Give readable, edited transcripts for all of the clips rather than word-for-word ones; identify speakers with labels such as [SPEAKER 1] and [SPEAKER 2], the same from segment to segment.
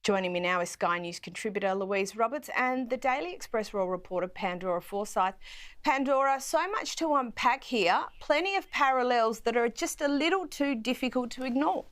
[SPEAKER 1] Joining me now is Sky News contributor Louise Roberts and the Daily Express Royal reporter Pandora Forsyth. Pandora, so much to unpack here, plenty of parallels that are just a little too difficult to ignore.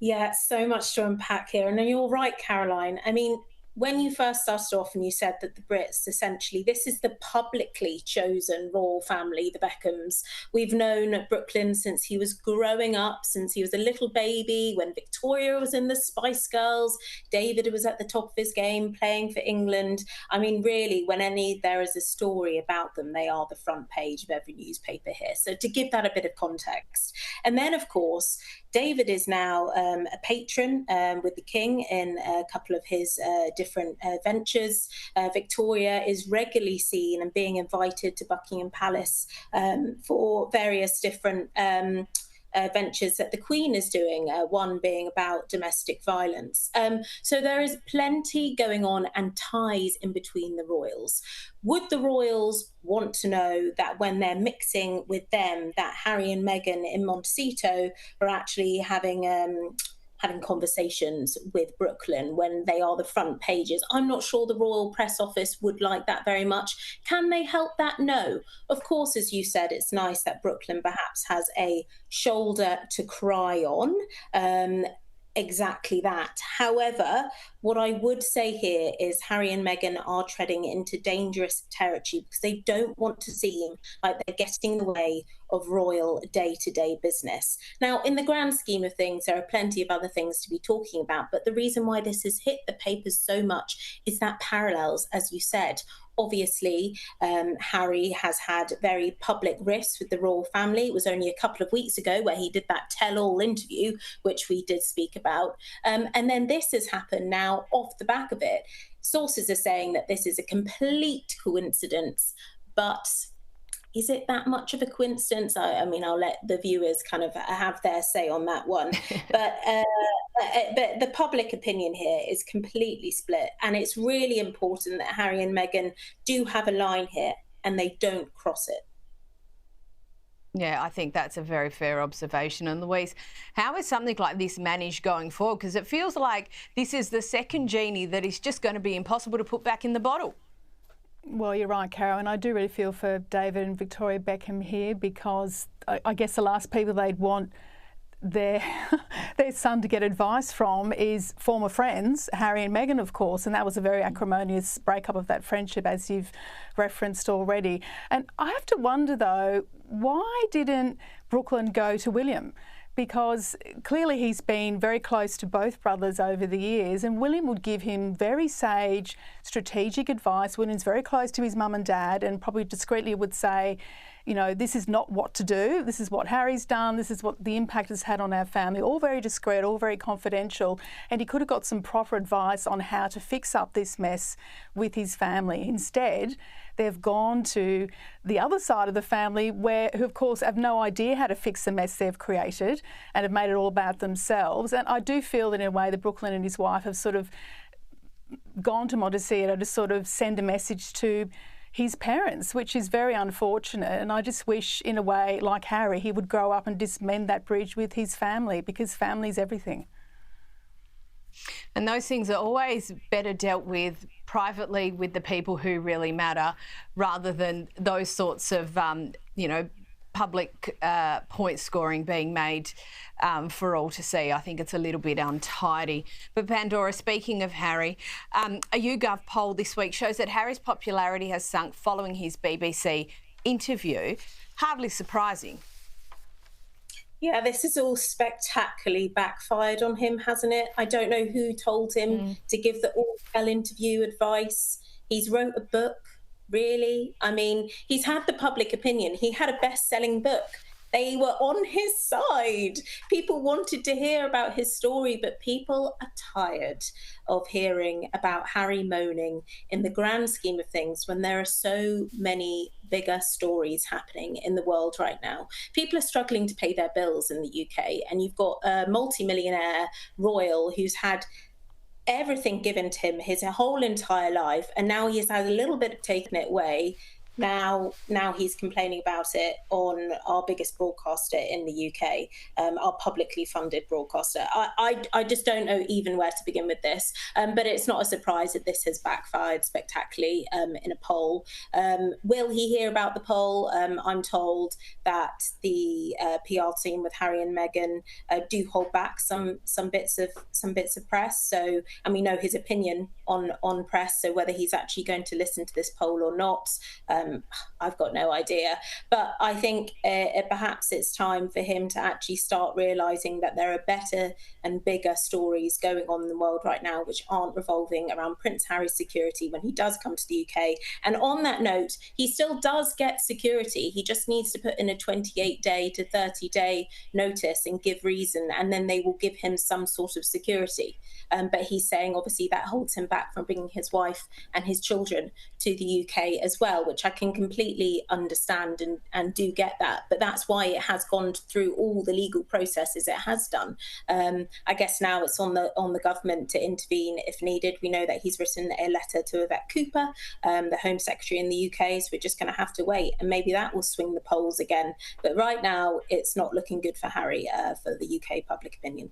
[SPEAKER 2] Yeah, so much to unpack here. And you're right, Caroline. I mean, when you first started off and you said that the Brits, essentially, this is the publicly chosen royal family, the Beckhams. We've known Brooklyn since he was growing up, since he was a little baby, when Victoria was in the Spice Girls, David was at the top of his game playing for England. I mean, really, when there is a story about them, they are the front page of every newspaper here. So to give that a bit of context. And then, of course, David is now a patron with the King in a couple of his different ventures. Victoria is regularly seen and being invited to Buckingham Palace for various different ventures that the Queen is doing, one being about domestic violence. So there is plenty going on and ties in between the royals. Would the royals want to know that when they're mixing with them, that Harry and Meghan in Montecito are actually having conversations with Brooklyn when they are the front pages? I'm not sure the Royal Press Office would like that very much. Can they help that? No. Of course, as you said, it's nice that Brooklyn perhaps has a shoulder to cry on. Exactly that. However, what I would say here is Harry and Meghan are treading into dangerous territory because they don't want to seem like they're getting in the way of royal day-to-day business. Now, in the grand scheme of things, there are plenty of other things to be talking about, but the reason why this has hit the papers so much is that parallels, as you said. Obviously, Harry has had very public rifts with the royal family. It was only a couple of weeks ago where he did that tell-all interview, which we did speak about. And then this has happened now off the back of it. Sources are saying that this is a complete coincidence, but is it that much of a coincidence? I mean, I'll let the viewers kind of have their say on that one. But the public opinion here is completely split. And it's really important that Harry and Meghan do have a line here and they don't cross it.
[SPEAKER 1] Yeah, I think that's a very fair observation. And Louise, how is something like this managed going forward? Because it feels like this is the second genie that is just going to be impossible to put back in the bottle.
[SPEAKER 3] Well, you're right, Caro, and I do really feel for David and Victoria Beckham here because I guess the last people they'd want their son to get advice from is former friends, Harry and Meghan, of course, and that was a very acrimonious breakup of that friendship, as you've referenced already. And I have to wonder, though, why didn't Brooklyn go to William? Because clearly he's been very close to both brothers over the years, and William would give him very sage, strategic advice. William's very close to his mum and dad and probably discreetly would say, you know, this is not what to do, this is what Harry's done, this is what the impact has had on our family, all very discreet, all very confidential, and he could have got some proper advice on how to fix up this mess with his family. Instead, they've gone to the other side of the family who of course have no idea how to fix the mess they've created and have made it all about themselves. And I do feel that in a way that Brooklyn and his wife have sort of gone to Montecito to sort of send a message to his parents, which is very unfortunate. And I just wish, in a way, like Harry, he would grow up and just mend that bridge with his family, because family's everything.
[SPEAKER 1] And those things are always better dealt with privately with the people who really matter, rather than those sorts of, public point scoring being made for all to see. I think it's a little bit untidy. But Pandora, speaking of Harry, a YouGov poll this week shows that Harry's popularity has sunk following his BBC interview. Hardly surprising.
[SPEAKER 2] Yeah, this has all spectacularly backfired on him, hasn't it? I don't know who told him to give the all-tell interview advice. He's wrote a book, really. I mean, he's had the public opinion. He had a best-selling book. They were on his side. People wanted to hear about his story, but people are tired of hearing about Harry moaning in the grand scheme of things when there are so many bigger stories happening in the world right now. People are struggling to pay their bills in the UK, and you've got a multimillionaire royal who's had everything given to him his whole entire life, and now he has had a little bit of taken it away. now he's complaining about it on our biggest broadcaster in the UK, our publicly funded broadcaster. I just don't know even where to begin with this, but it's not a surprise that this has backfired spectacularly in a poll. Will he hear about the poll? I'm told that the PR team with Harry and Meghan do hold back some bits of press. So, and we know his opinion on press. So whether he's actually going to listen to this poll or not, I've got no idea. But I think perhaps it's time for him to actually start realising that there are better and bigger stories going on in the world right now, which aren't revolving around Prince Harry's security when he does come to the UK. And on that note, he still does get security. He just needs to put in a 28-day to 30-day notice and give reason, and then they will give him some sort of security. But he's saying obviously that holds him back from bringing his wife and his children to the UK as well, which I can completely understand and do get that. But that's why it has gone through all the legal processes it has done. I guess now it's on the government to intervene if needed. We know that he's written a letter to Yvette Cooper, the Home Secretary in the UK, so we're just going to have to wait, and maybe that will swing the polls again. But right now, it's not looking good for Harry, for the UK public opinion.